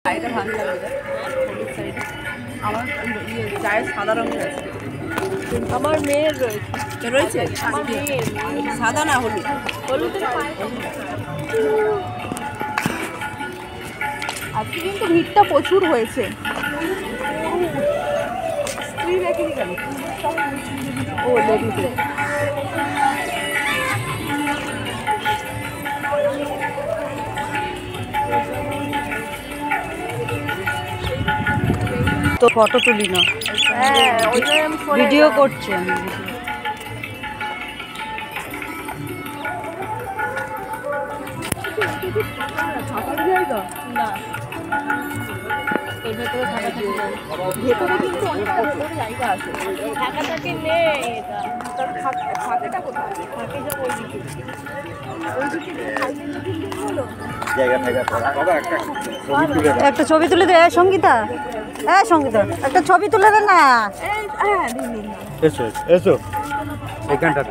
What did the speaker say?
শাড়িটা ভালো লাগবে, হলুদ শাড়িটা আমার গায়ে সাদা রঙের আছে। আমার মেয়ের রয়েছে। রয়েছে আমার মেয়ের সাদা না হলুদ? হলুদের আজকে কিন্তু ভিড়টা প্রচুর হয়েছে। স্ত্রী রেখে কেন? ও লেডিসে তো ফটো তুলি না, হ্যাঁ ওই জন্য আমি ভিডিও করছি আমি। না এর ভেতরে থাকা থাকে না। ভেতরে কিন্তু অনেক ভেতরে জায়গা আছে। থাকা থাকে নেই এটা। তার থাকেটা কোথায়? থাকে সব ওইদিকে। একটা ছবি তুলে দে সঙ্গীতা, হ্যাঁ সঙ্গীতা একটা ছবি তুলে দে না। হ্যাঁ দিন দিন। এসো এসো এখানটা